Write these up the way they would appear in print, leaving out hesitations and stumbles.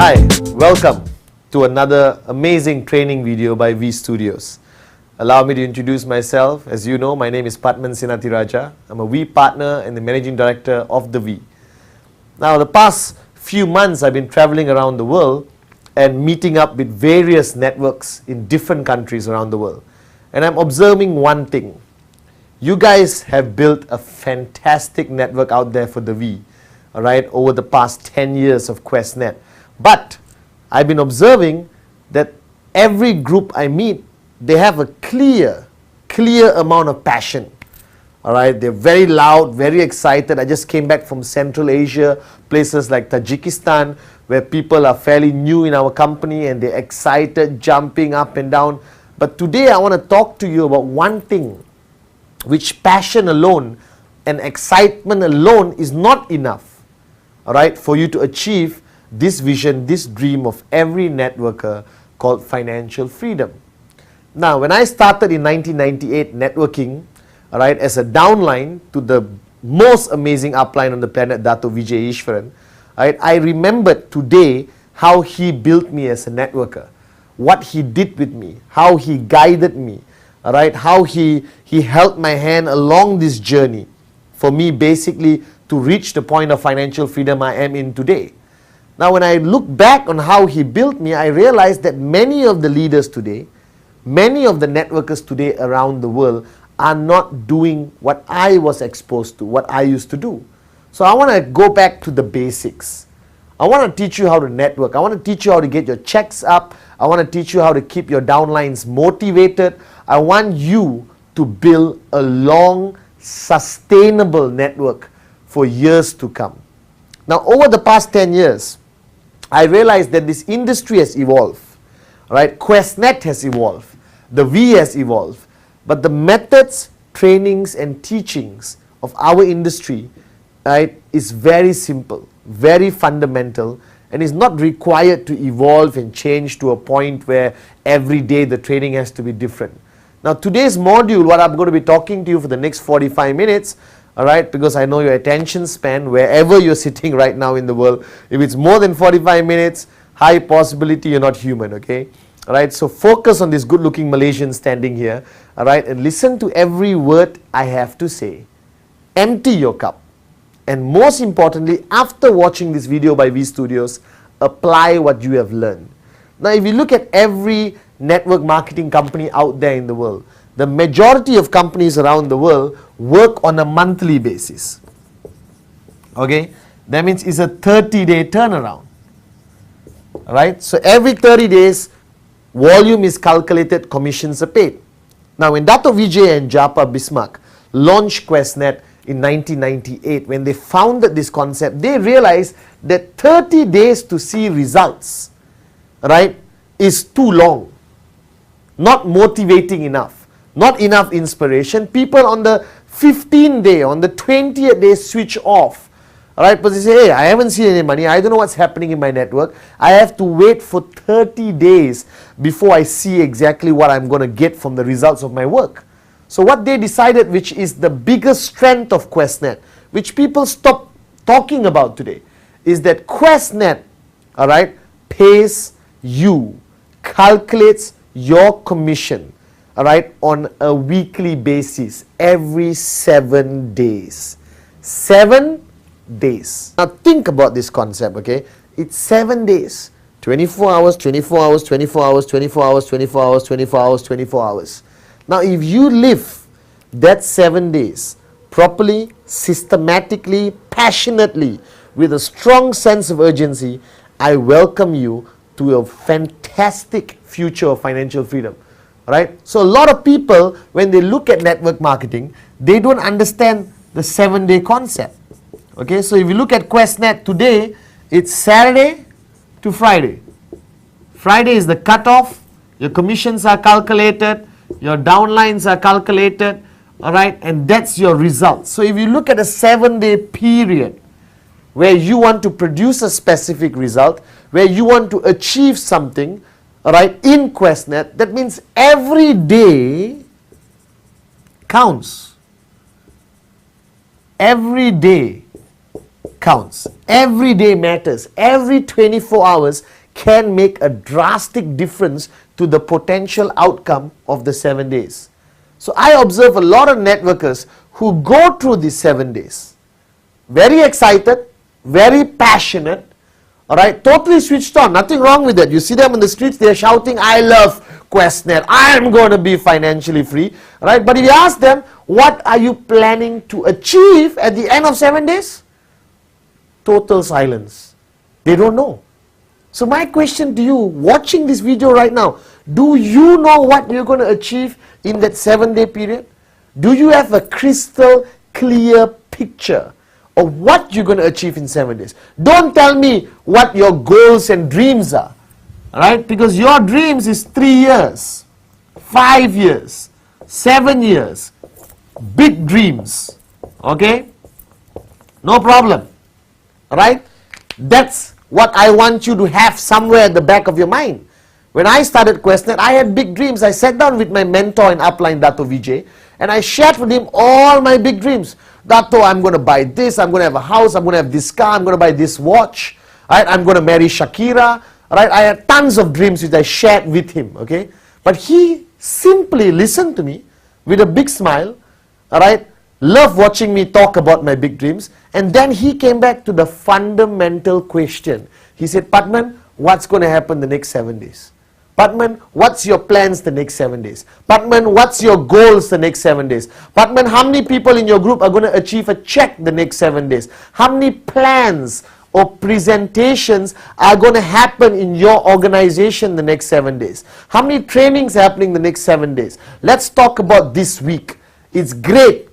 Hi, welcome to another amazing training video by V Studios. Allow me to introduce myself. As you know, my name is Padman Sinatiraja. I'm a V partner and the managing director of the V. Now, the past few months I've been traveling around the world and meeting up with various networks in different countries around the world. And I'm observing one thing. You guys have built a fantastic network out there for the V, all right, over the past 10 years of QuestNet. But I've been observing that every group I meet, they have a clear amount of passion. All right, they're very loud, very excited. I just came back from Central Asia, places like Tajikistan, where people are fairly new in our company and they're excited, jumping up and down. But today I want to talk to you about one thing, which passion alone and excitement alone is not enough, all right, for you to achieve this vision, this dream of every networker called financial freedom. Now, when I started in 1998 networking, all right, as a downline to the most amazing upline on the planet, Dato Vijay Ishwaran, right, I remembered today how he built me as a networker, what he did with me, how he guided me, all right, how he held my hand along this journey for me basically to reach the point of financial freedom I am in today. Now, when I look back on how he built me, I realized that many of the leaders today, many of the networkers today around the world are not doing what I was exposed to, what I used to do. So I want to go back to the basics. I want to teach you how to network. I want to teach you how to get your checks up. I want to teach you how to keep your downlines motivated. I want you to build a long, sustainable network for years to come. Now, over the past 10 years, I realized that this industry has evolved, right? QuestNet has evolved, the V has evolved, but the methods, trainings and teachings of our industry, right, is very simple, very fundamental, and is not required to evolve and change to a point where every day the training has to be different. Now, today's module, what I'm going to be talking to you for the next 45 minutes, all right, because I know your attention span, wherever you're sitting right now in the world, if it's more than 45 minutes, high possibility you're not human, okay? All right, so focus on this good-looking Malaysian standing here, all right, and listen to every word I have to say. Empty your cup. And most importantly, after watching this video by V Studios, apply what you have learned. Now, if you look at every network marketing company out there in the world, the majority of companies around the world work on a monthly basis. Okay, that means it's a 30-day turnaround. All right, so every 30 days, volume is calculated, commissions are paid. Now, when Dato Vijay and Japa Bismarck launched QuestNet in 1998, when they founded this concept, they realized that 30 days to see results, right, is too long, not motivating enough. Not enough inspiration. People on the 15th day, on the 20th day switch off. Alright, but they say, hey, I haven't seen any money. I don't know what's happening in my network. I have to wait for 30 days before I see exactly what I'm going to get from the results of my work. So what they decided, which is the biggest strength of QuestNet, which people stop talking about today, is that QuestNet, alright, pays you, calculates your commission, all right, on a weekly basis, every 7 days. 7 days. Now think about this concept, okay? It's 7 days. 24 hours, 24 hours, 24 hours, 24 hours, 24 hours, 24 hours, 24 hours. Now if you live that 7 days properly, systematically, passionately, with a strong sense of urgency, I welcome you to a fantastic future of financial freedom. Right? So a lot of people, when they look at network marketing, they don't understand the 7-day concept. Okay, so if you look at QuestNet today, it's Saturday to Friday. Friday is the cutoff, your commissions are calculated, your downlines are calculated, all right, and that's your result. So if you look at a 7-day period where you want to produce a specific result, where you want to achieve something, all right, in QuestNet, that means every day counts. Every day counts. Every day matters. Every 24 hours can make a drastic difference to the potential outcome of the 7 days. So I observe a lot of networkers who go through these 7 days. Very excited, very passionate, alright, totally switched on, nothing wrong with that. You see them in the streets, they are shouting, I love QuestNet, I am going to be financially free, right? But if you ask them, what are you planning to achieve at the end of 7 days? Total silence. They don't know. So my question to you, watching this video right now, do you know what you're going to achieve in that 7-day period? Do you have a crystal clear picture of what you're going to achieve in 7 days? Don't tell me what your goals and dreams are, alright? Because your dreams is 3 years, 5 years, 7 years, big dreams, okay? No problem, alright? That's what I want you to have somewhere at the back of your mind. When I started QuestNet, I had big dreams. I sat down with my mentor in upline, Dato Vijay, and I shared with him all my big dreams. Dato, I'm going to buy this, I'm going to have a house, I'm going to have this car, I'm going to buy this watch, right? I'm going to marry Shakira, right? I had tons of dreams which I shared with him, okay? But he simply listened to me with a big smile, all right? Loved watching me talk about my big dreams, and then he came back to the fundamental question. He said, Padman, what's going to happen the next 7 days? Padman, what's your plans the next 7 days? Padman, what's your goals the next 7 days? Padman, how many people in your group are going to achieve a check the next 7 days? How many plans or presentations are going to happen in your organization the next 7 days? How many trainings are happening the next 7 days? Let's talk about this week. It's great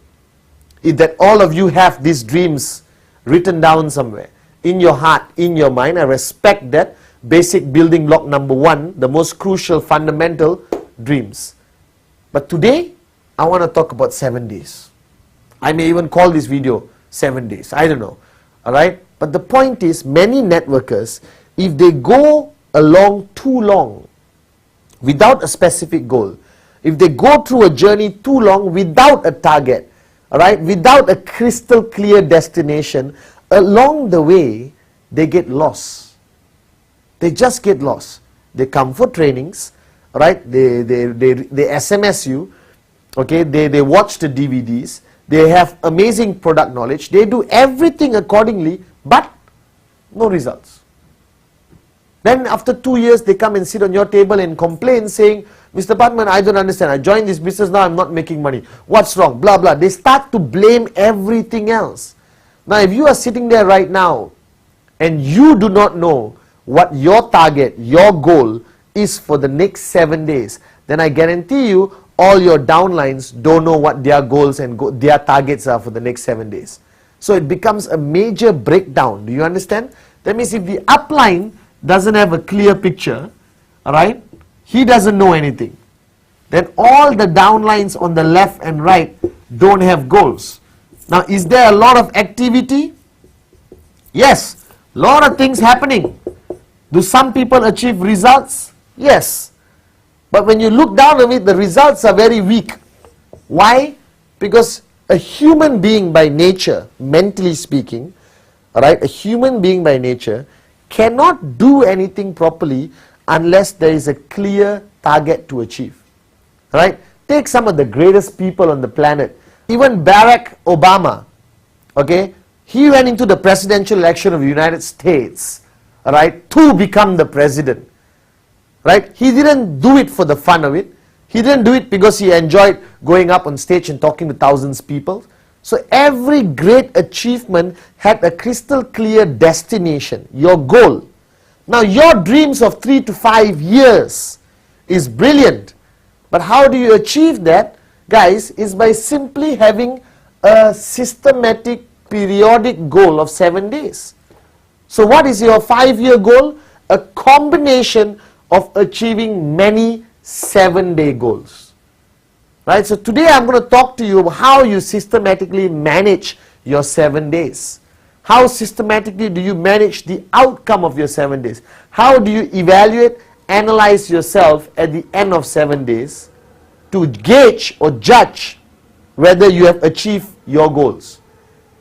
that all of you have these dreams written down somewhere in your heart, in your mind. I respect that. Basic building block number 1, the most crucial, fundamental, dreams. But today, I want to talk about 7 days. I may even call this video 7 days. I don't know. Alright? But the point is, many networkers, if they go along too long without a specific goal, if they go through a journey too long without a target, alright, without a crystal clear destination, along the way, they get lost. They just get lost. They come for trainings, right? They SMS you, okay? They watch the DVDs. They have amazing product knowledge. They do everything accordingly, but no results. Then after 2 years, they come and sit on your table and complain saying, Mr. Padman, I don't understand. I joined this business, now I'm not making money. What's wrong? Blah, blah. They start to blame everything else. Now, if you are sitting there right now and you do not know what your target, your goal is for the next 7 days, then I guarantee you all your downlines don't know what their goals and their targets are for the next 7 days. So it becomes a major breakdown. Do you understand? That means if the upline doesn't have a clear picture, alright, he doesn't know anything, then all the downlines on the left and right don't have goals. Now, is there a lot of activity? Yes, a lot of things happening. Do some people achieve results? Yes. But when you look down on it, the results are very weak. Why? Because a human being by nature, mentally speaking, alright, a human being by nature cannot do anything properly unless there is a clear target to achieve. Right? Take some of the greatest people on the planet. Even Barack Obama, okay, he went into the presidential election of the United States, right, to become the president. Right? He didn't do it for the fun of it. He didn't do it because he enjoyed going up on stage and talking to thousands of people. So every great achievement had a crystal clear destination, your goal. Now your dreams of 3 to 5 years is brilliant. But how do you achieve that, guys, is by simply having a systematic periodic goal of 7 days. So what is your 5-year goal? A combination of achieving many 7-day goals. Right? So today I'm going to talk to you about how you systematically manage your 7 days. How systematically do you manage the outcome of your 7 days? How do you evaluate, analyze yourself at the end of 7 days to gauge or judge whether you have achieved your goals?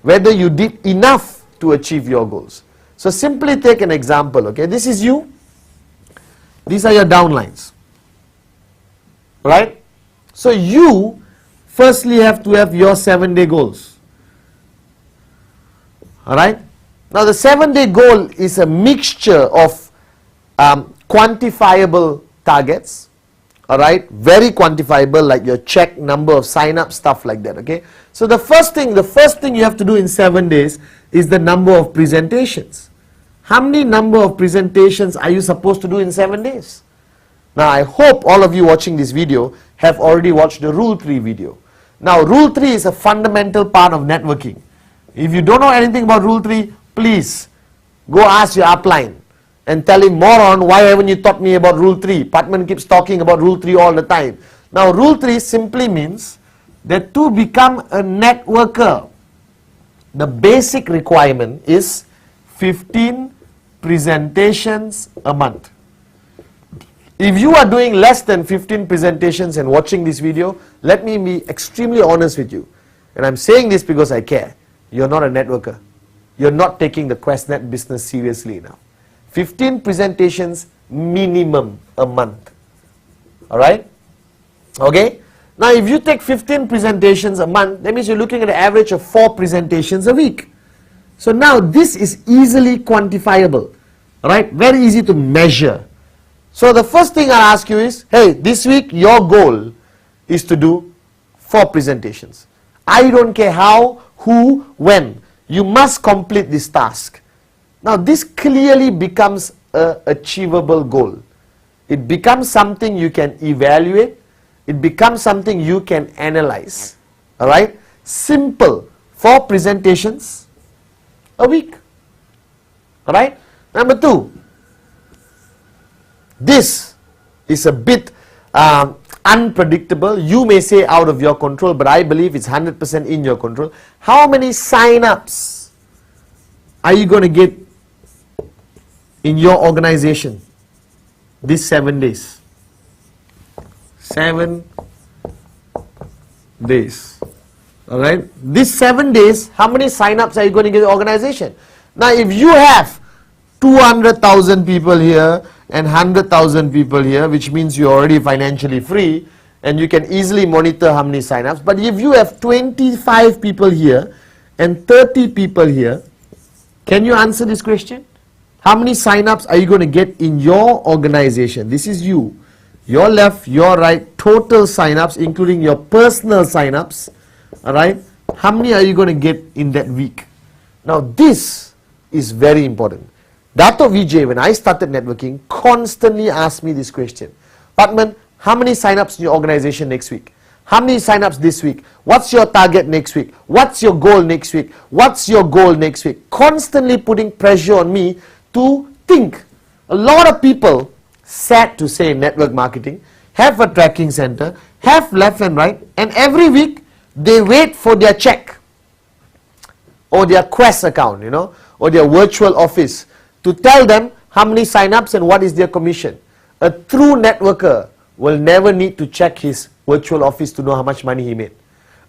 Whether you did enough to achieve your goals. So simply take an example, okay? This is you. These are your downlines, right? So you firstly have to have your 7-day goals, all right? Now the 7-day goal is a mixture of quantifiable targets, all right, very quantifiable, like your check, number of sign-ups, stuff like that, okay? So the first thing you have to do in 7 days is the number of presentations. How many number of presentations are you supposed to do in 7 days? Now I hope all of you watching this video have already watched the Rule 3 video. Now Rule 3 is a fundamental part of networking. If you don't know anything about Rule 3, please go ask your upline and tell him, moron, why haven't you taught me about Rule 3? Patman keeps talking about Rule 3 all the time. Now Rule 3 simply means that to become a networker, the basic requirement is 15 presentations a month. If you are doing less than 15 presentations and watching this video, let me be extremely honest with you. And I'm saying this because I care. You're not a networker. You're not taking the QuestNet business seriously enough. 15 presentations minimum a month. Alright? Okay? Now if you take 15 presentations a month, that means you're looking at an average of 4 presentations a week. So now this is easily quantifiable. Alright? Very easy to measure. So the first thing I'll ask you is, hey, this week your goal is to do 4 presentations. I don't care how, who, when. You must complete this task. Now this clearly becomes an achievable goal. It becomes something you can evaluate. It becomes something you can analyze. Alright? Simple. 4 presentations a week. Alright? Number 2. This is a bit unpredictable. You may say out of your control, but I believe it's 100% in your control. How many sign-ups are you going to get in your organization these 7 days? 7 days. Alright? These 7 days, how many sign-ups are you going to get in the organization? Now, if you have 200,000 people here and 100,000 people here, which means you're already financially free and you can easily monitor how many sign-ups. But if you have 25 people here and 30 people here, can you answer this question? How many sign-ups are you going to get in your organization? This is you. Your left, your right, total sign-ups, including your personal sign-ups. Alright? How many are you going to get in that week? Now this is very important. Dato Vijay, when I started networking, constantly asked me this question. Patman, how many sign-ups in your organization next week? How many sign-ups this week? What's your target next week? What's your goal next week? What's your goal next week? Constantly putting pressure on me to think. A lot of people, sad to say in network marketing, have a tracking center, have left and right, and every week they wait for their check or their Quest account, or their virtual office to tell them how many sign-ups and what is their commission. A true networker will never need to check his virtual office to know how much money he made.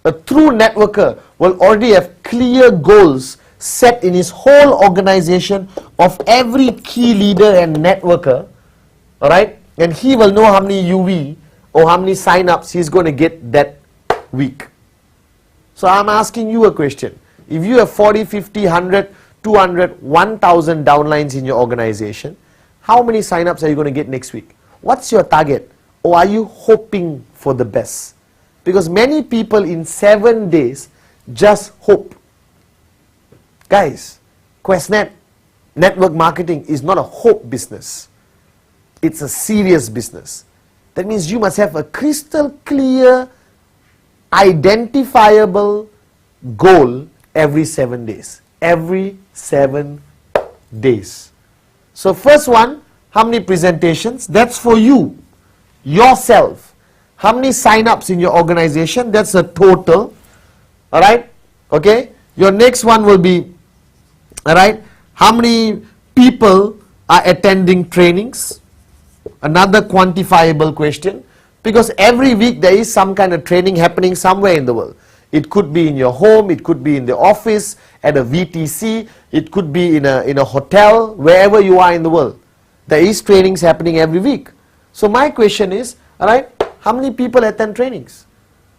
A true networker will already have clear goals set in his whole organization of every key leader and networker, alright? And he will know how many UV or how many sign-ups he's going to get that week. So I'm asking you a question. If you have 40, 50, 100, 200, 1,000 downlines in your organization, how many sign-ups are you going to get next week? What's your target? Or are you hoping for the best? Because many people in 7 days just hope. Guys, QuestNet network marketing is not a hope business. It's a serious business. That means you must have a crystal clear, identifiable goal every 7 days. Every 7 days. So first one, how many presentations? That's for you, yourself. How many sign-ups in your organization? That's a total. Alright? Okay? Your next one will be, alright, how many people are attending trainings? Another quantifiable question. Because every week there is some kind of training happening somewhere in the world. It could be in your home, it could be in the office, at a VTC, it could be in a hotel, wherever you are in the world. There is trainings happening every week. So my question is, alright, how many people attend trainings?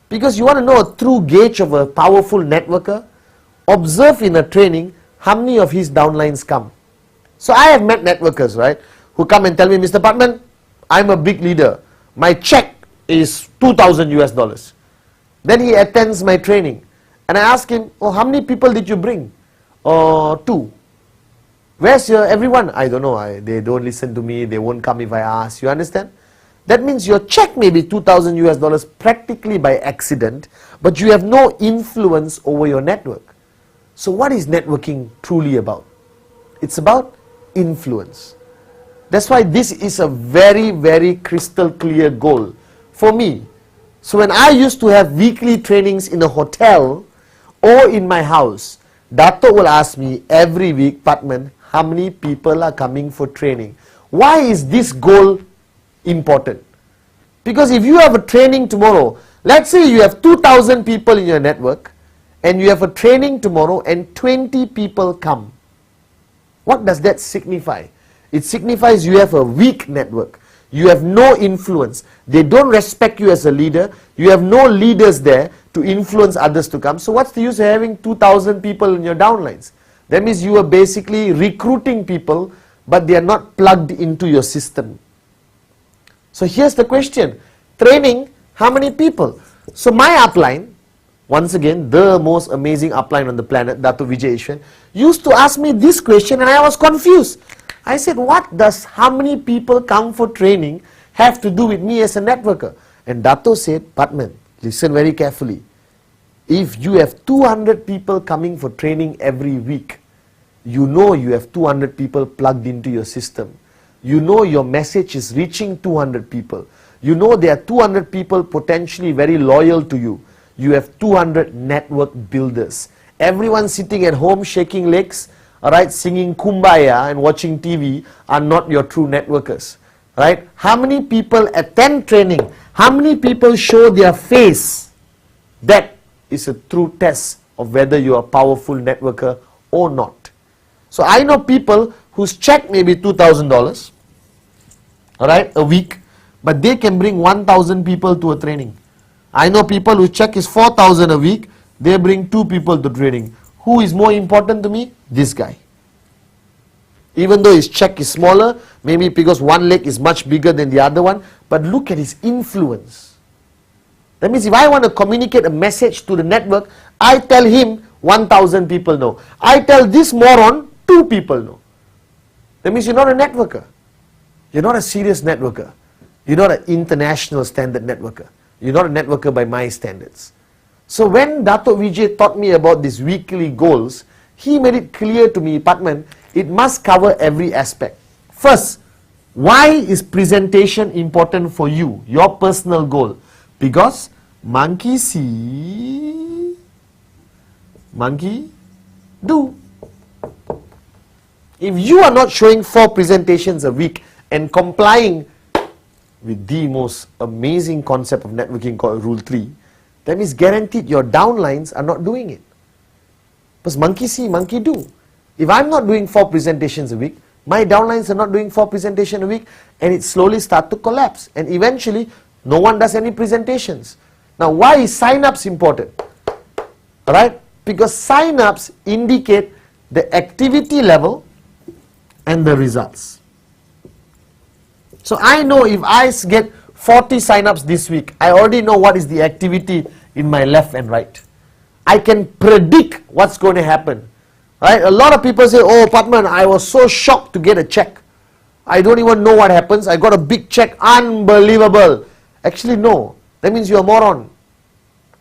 Because you want to know a true gauge of a powerful networker, observe in a training how many of his downlines come. So I have met networkers, right, who come and tell me, Mr. Patman, I'm a big leader. My check is 2,000 US dollars. Then he attends my training. And I ask him, oh, how many people did you bring? Oh, 2. Where's your everyone? I don't know. They don't listen to me. They won't come if I ask. You understand? That means your check may be 2,000 US dollars practically by accident, but you have no influence over your network. So what is networking truly about? It's about influence. That's why this is a very, very crystal clear goal for me. So when I used to have weekly trainings in a hotel or in my house, Dato will ask me every week, Patman, how many people are coming for training? Why is this goal important? Because if you have a training tomorrow, let's say you have 2,000 people in your network, and you have a training tomorrow and 20 people come. What does that signify? It signifies you have a weak network. You have no influence. They don't respect you as a leader. You have no leaders there to influence others to come. So what's the use of having 2,000 people in your downlines? That means you are basically recruiting people, but they are not plugged into your system. So here's the question. Training, how many people? So my upline, once again, the most amazing upline on the planet, Dato Vijay Ishwan, used to ask me this question and I was confused. I said, what does how many people come for training have to do with me as a networker? And Dato said, Patman, listen very carefully. If you have 200 people coming for training every week, you know you have 200 people plugged into your system. You know your message is reaching 200 people. You know there are 200 people potentially very loyal to you. You have 200 network builders. Everyone sitting at home shaking legs, alright, singing Kumbaya and watching TV are not your true networkers. Right? How many people attend training? How many people show their face? That is a true test of whether you are a powerful networker or not. So I know people whose check may be $2,000, alright, a week, but they can bring 1,000 people to a training. I know people whose check is 4,000 a week, they bring 2 people to training. Who is more important to me? This guy. Even though his check is smaller, maybe because one leg is much bigger than the other one, but look at his influence. That means if I want to communicate a message to the network, I tell him 1,000 people know. I tell this moron 2 people know. That means you're not a networker. You're not a serious networker. You're not an international standard networker. You're not a networker by my standards. So when Dato Vijay taught me about these weekly goals, he made it clear to me, Patman, it must cover every aspect. First, why is presentation important for you, your personal goal? Because monkey see, monkey do. If you are not showing 4 presentations a week and complying with the most amazing concept of networking called Rule 3, that means guaranteed your downlines are not doing it. Because monkey see, monkey do. If I'm not doing 4 presentations a week, my downlines are not doing 4 presentations a week, and it slowly starts to collapse. And eventually, no one does any presentations. Now, why is sign-ups important? Alright? Because sign-ups indicate the activity level and the results. So I know if I get 40 sign-ups this week, I already know what is the activity in my left and right. I can predict what's going to happen. Right? A lot of people say, oh Patman, I was so shocked to get a check. I don't even know what happens. I got a big check, unbelievable. Actually no, that means you're a moron.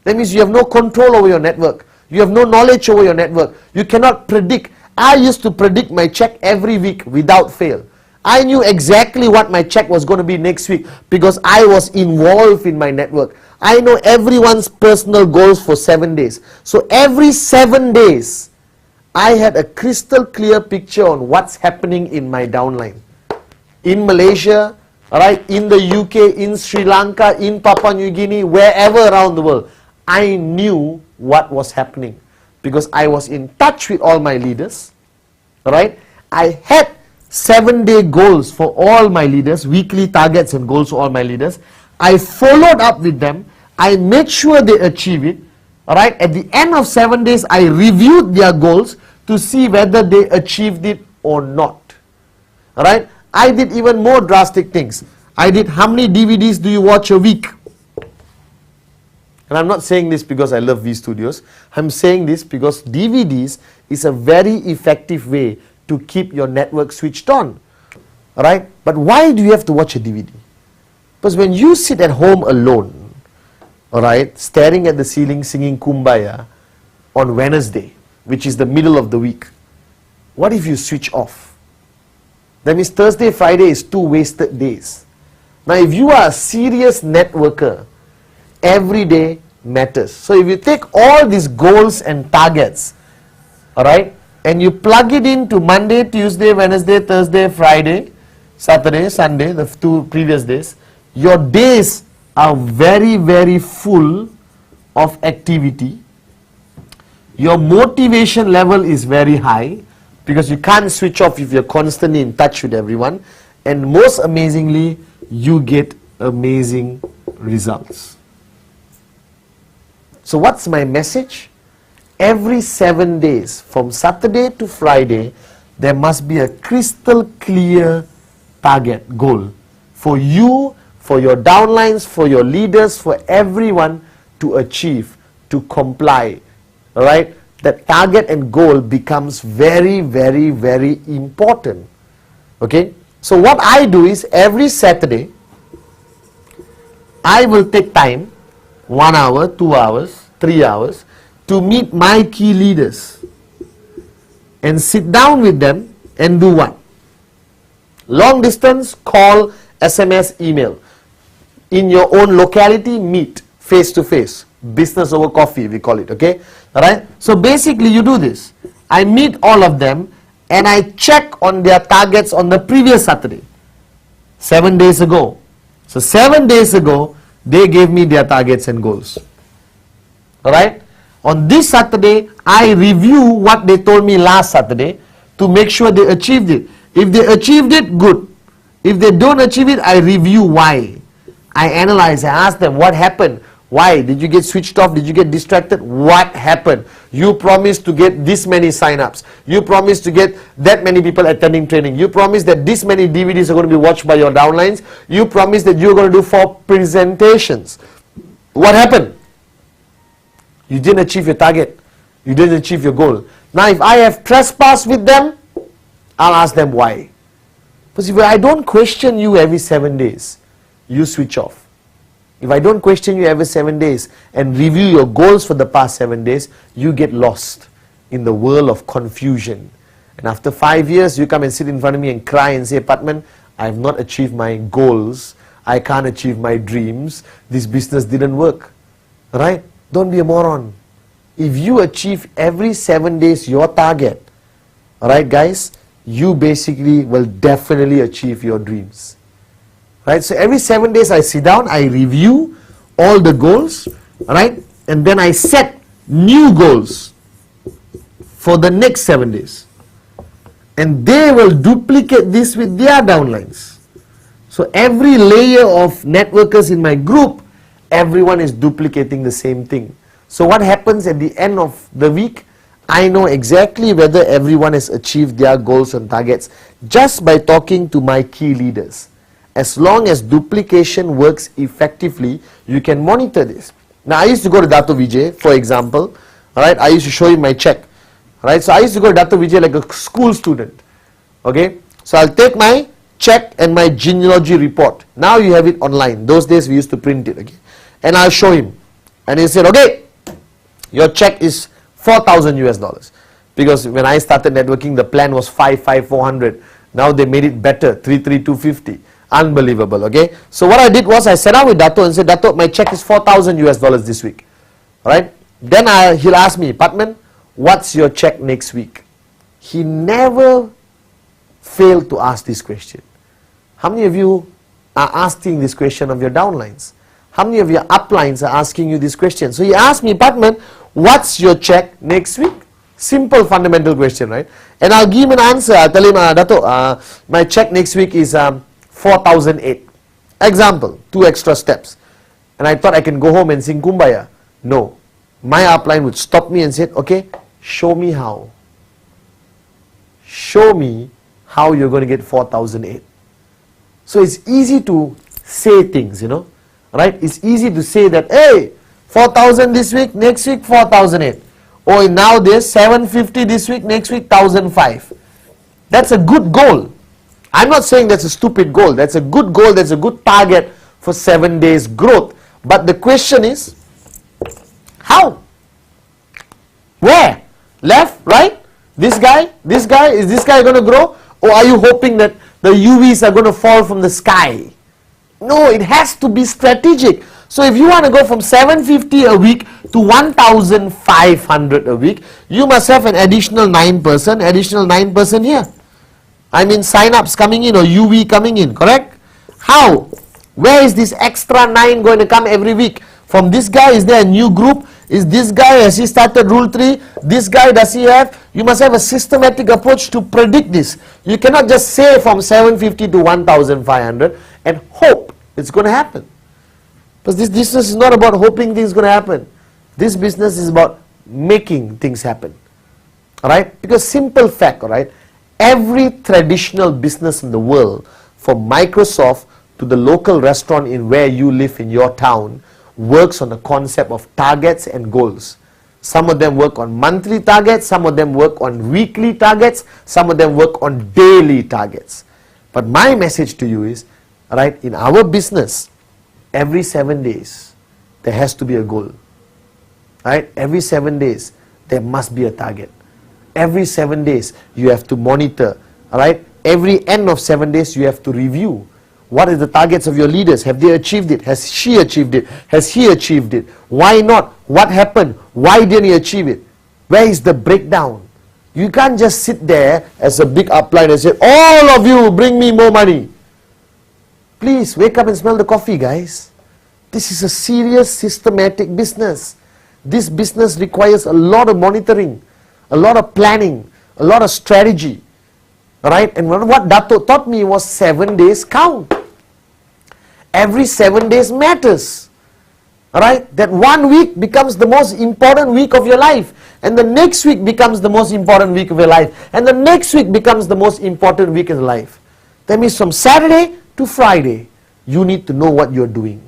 That means you have no control over your network. You have no knowledge over your network. You cannot predict. I used to predict my check every week without fail. I knew exactly what my check was going to be next week because I was involved in my network. I know everyone's personal goals for 7 days. So every 7 days, I had a crystal clear picture on what's happening in my downline. In Malaysia, alright, in the UK, in Sri Lanka, in Papua New Guinea, wherever around the world. I knew what was happening because I was in touch with all my leaders, right? I had 7-day goals for all my leaders, weekly targets and goals for all my leaders. I followed up with them. I made sure they achieve it. All right. At the end of 7 days, I reviewed their goals to see whether they achieved it or not. All right. I did even more drastic things. I did, how many DVDs do you watch a week? And I'm not saying this because I love V Studios. I'm saying this because DVDs is a very effective way to keep your network switched on. All right. But why do you have to watch a DVD? Because when you sit at home alone, all right, staring at the ceiling singing Kumbaya on Wednesday, which is the middle of the week, what if you switch off? That means Thursday, Friday is 2 wasted days. Now, if you are a serious networker, every day matters. So, if you take all these goals and targets, all right, and you plug it into Monday, Tuesday, Wednesday, Thursday, Friday, Saturday, Sunday, the 2 previous days, your days are very, very full of activity. Your motivation level is very high because you can't switch off if you're constantly in touch with everyone. And most amazingly, you get amazing results. So what's my message? Every 7 days, from Saturday to Friday, there must be a crystal clear target, goal for you, for your downlines, for your leaders, for everyone to achieve, to comply. All right? That target and goal becomes very, very, very important. Okay? So what I do is every Saturday, I will take time, 1 hour, 2 hours, 3 hours, to meet my key leaders and sit down with them and do what? Long distance, call, SMS, email. In your own locality, meet face to face. Business over coffee, we call it, okay? Alright? So basically you do this. I meet all of them and I check on their targets on the previous Saturday, 7 days ago. So 7 days ago, they gave me their targets and goals. Alright? On this Saturday, I review what they told me last Saturday to make sure they achieved it. If they achieved it, good. If they don't achieve it, I review why. I analyze, I ask them what happened. Why? Did you get switched off? Did you get distracted? What happened? You promised to get this many sign-ups. You promised to get that many people attending training. You promised that this many DVDs are going to be watched by your downlines. You promised that you're going to do 4 presentations. What happened? You didn't achieve your target. You didn't achieve your goal. Now, if I have trespassed with them, I'll ask them why. Because if I don't question you every 7 days, you switch off. If I don't question you every 7 days and review your goals for the past 7 days, you get lost in the world of confusion. And after 5 years, you come and sit in front of me and cry and say, Patman, I have not achieved my goals. I can't achieve my dreams. This business didn't work. Right? Don't be a moron. If you achieve every 7 days your target, alright guys, you basically will definitely achieve your dreams. Right? So every 7 days I sit down, I review all the goals, right? And then I set new goals for the next 7 days. And they will duplicate this with their downlines. So every layer of networkers in my group, everyone is duplicating the same thing. So what happens at the end of the week? I know exactly whether everyone has achieved their goals and targets just by talking to my key leaders. As long as duplication works effectively, you can monitor this. Now, I used to go to Dato Vijay, for example. Alright, I used to show him my check. Alright, so I used to go to Dato Vijay like a school student. Okay, so I'll take my check and my genealogy report. Now you have it online. Those days we used to print it. Okay, and I'll show him. And he said, okay, your check is 4,000 US dollars. Because when I started networking, the plan was 400. Now they made it better, 250. Unbelievable, okay? So what I did was I sat down with Dato and said, Dato, my check is 4,000 US dollars this week. Alright? Then he'll ask me, Patman, what's your check next week? He never failed to ask this question. How many of you are asking this question of your downlines? How many of your uplines are asking you this question? So he asked me, Patman, what's your check next week? Simple fundamental question, right? And I'll give him an answer. I'll tell him, Dato, my check next week is 4,008. Example, 2 extra steps. And I thought I can go home and sing Kumbaya. No. My upline would stop me and say, okay, show me how. Show me how you're going to get 4,008. So it's easy to say things, you know, right? It's easy to say that, hey, 4,000 this week, next week 4,008. Or now there's 750 this week, next week 1,005. That's a good goal. I'm not saying that's a stupid goal. That's a good goal. That's a good target for 7 days growth. But the question is, how? Where? Left? Right? This guy? This guy? Is this guy going to grow? Or are you hoping that the UVs are going to fall from the sky? No, it has to be strategic. So if you want to go from 750 a week to 1,500 a week, you must have an additional 9% here. I mean sign-ups coming in or UV coming in, correct? How? Where is this extra 9 going to come every week? From this guy, is there a new group? Is this guy, has he started Rule 3? This guy, does he have? You must have a systematic approach to predict this. You cannot just say from 750 to 1,500 and hope it's going to happen. Because this business is not about hoping things are going to happen. This business is about making things happen. Alright? Because simple fact, alright? Every traditional business in the world, from Microsoft to the local restaurant in where you live in your town, works on the concept of targets and goals. Some of them work on monthly targets, some of them work on weekly targets, some of them work on daily targets. But my message to you is, right, in our business, every 7 days, there has to be a goal. Right? Every 7 days, there must be a target. Every 7 days, you have to monitor. Alright? Every end of 7 days, you have to review. What are the targets of your leaders? Have they achieved it? Has she achieved it? Has he achieved it? Why not? What happened? Why didn't he achieve it? Where is the breakdown? You can't just sit there as a big upline and say, all of you bring me more money. Please wake up and smell the coffee, guys. This is a serious systematic business. This business requires a lot of monitoring, a lot of planning, a lot of strategy. Right? And what Dato taught me was 7 days count. Every 7 days matters. Right? That 1 week becomes the most important week of your life. And the next week becomes the most important week of your life. And the next week becomes the most important week of your life. That means from Saturday to Friday, you need to know what you're doing.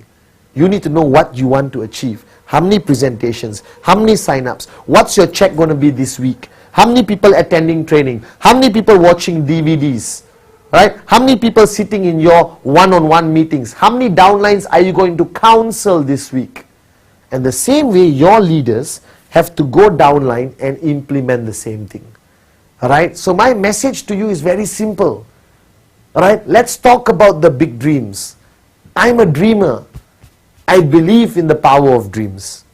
You need to know what you want to achieve. How many presentations? How many sign-ups? What's your check going to be this week? How many people attending training? How many people watching DVDs? Right? How many people sitting in your one-on-one meetings? How many downlines are you going to counsel this week? And the same way, your leaders have to go downline and implement the same thing. Alright? So my message to you is very simple. Alright? Let's talk about the big dreams. I'm a dreamer. I believe in the power of dreams.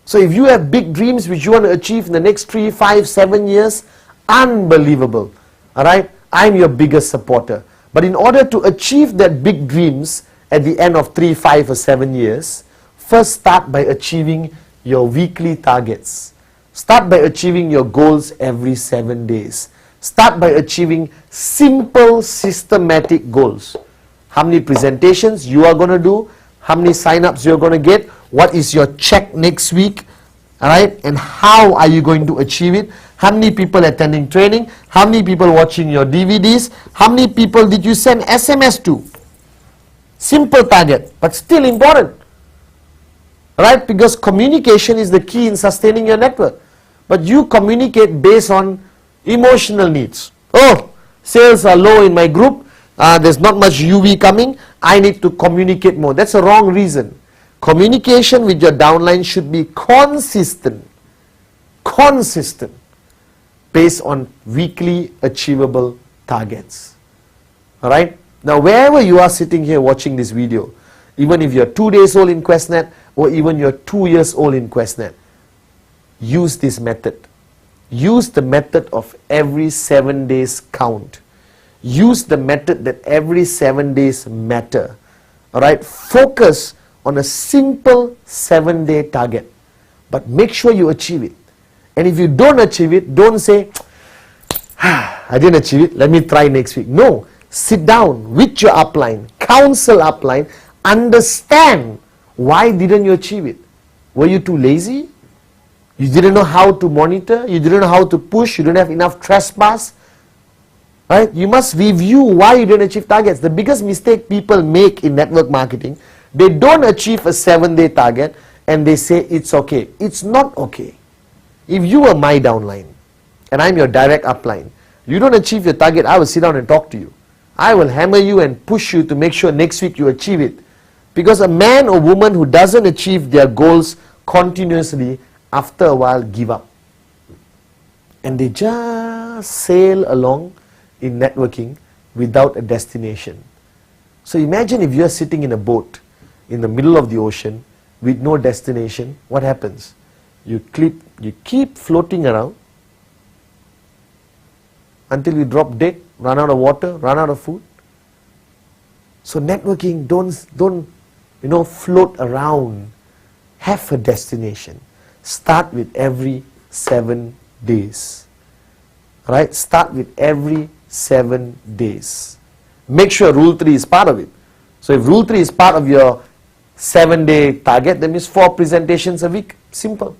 So if you have big dreams which you want to achieve in the next 3, 5, 7 years, unbelievable. Alright? I'm your biggest supporter. But in order to achieve that big dreams at the end of 3, 5 or 7 years, first start by achieving your weekly targets. Start by achieving your goals every 7 days. Start by achieving simple, systematic goals. How many presentations you are going to do, how many sign-ups you're going to get, what is your check next week, alright, and how are you going to achieve it, how many people attending training, how many people watching your DVDs, how many people did you send SMS to. Simple target, but still important, right, because communication is the key in sustaining your network. But you communicate based on emotional needs. Oh, sales are low in my group, there's not much UV coming, I need to communicate more. That's a wrong reason. Communication with your downline should be consistent, based on weekly achievable targets. Alright? Now wherever you are sitting here watching this video, even if you're 2 days old in QuestNet, or even you're 2 years old in QuestNet, use this method. Use the method of every 7 days count. Use the method that every 7 days matter. Alright? Focus on a simple 7-day target. But make sure you achieve it. And if you don't achieve it, don't say, I didn't achieve it, let me try next week. No, sit down with your upline, counsel upline, understand why didn't you achieve it. Were you too lazy? You didn't know how to monitor? You didn't know how to push? You didn't have enough trespass? Right? You must review why you didn't achieve targets. The biggest mistake people make in network marketing, they don't achieve a 7-day target and they say it's okay. It's not okay. If you are my downline and I'm your direct upline, you don't achieve your target, I will sit down and talk to you. I will hammer you and push you to make sure next week you achieve it. Because a man or woman who doesn't achieve their goals continuously, after a while give up. And they just sail along in networking without a destination. So imagine if you're sitting in a boat in the middle of the ocean with no destination, what happens? You keep floating around until you drop dead, run out of water, run out of food. So networking, don't float around. Have a destination. Start with every 7 days. Right? Start with every 7 days. Make sure Rule 3 is part of it. So if Rule 3 is part of your 7-day target, that means 4 presentations a week. Simple.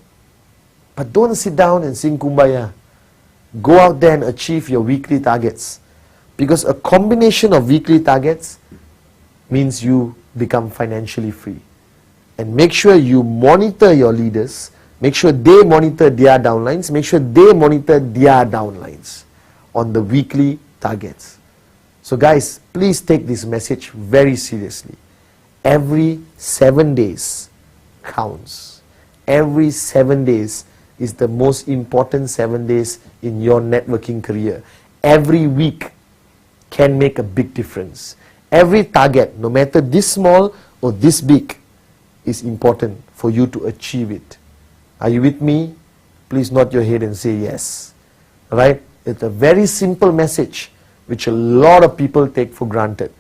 But don't sit down and sing Kumbaya. Go out there and achieve your weekly targets. Because a combination of weekly targets means you become financially free. And make sure you monitor your leaders. Make sure they monitor their downlines. Make sure they monitor their downlines on the weekly targets. So guys, please take this message very seriously. Every 7 days counts. Every 7 days is the most important 7 days in your networking career. Every week can make a big difference. Every target, no matter this small or this big, is important for you to achieve it. Are you with me? Please nod your head and say yes. Alright? It's a very simple message which a lot of people take for granted.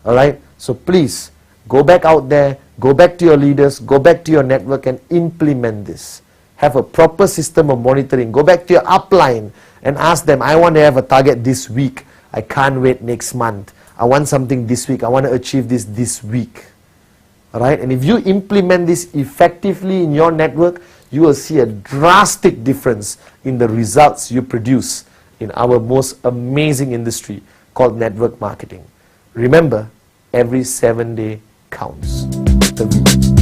Alright? So please, go back out there, go back to your leaders, go back to your network and implement this. Have a proper system of monitoring. Go back to your upline and ask them, I want to have a target this week. I can't wait next month. I want something this week. I want to achieve this week. Alright? And if you implement this effectively in your network, you will see a drastic difference in the results you produce in our most amazing industry called network marketing. Remember, every 7 day counts. The week.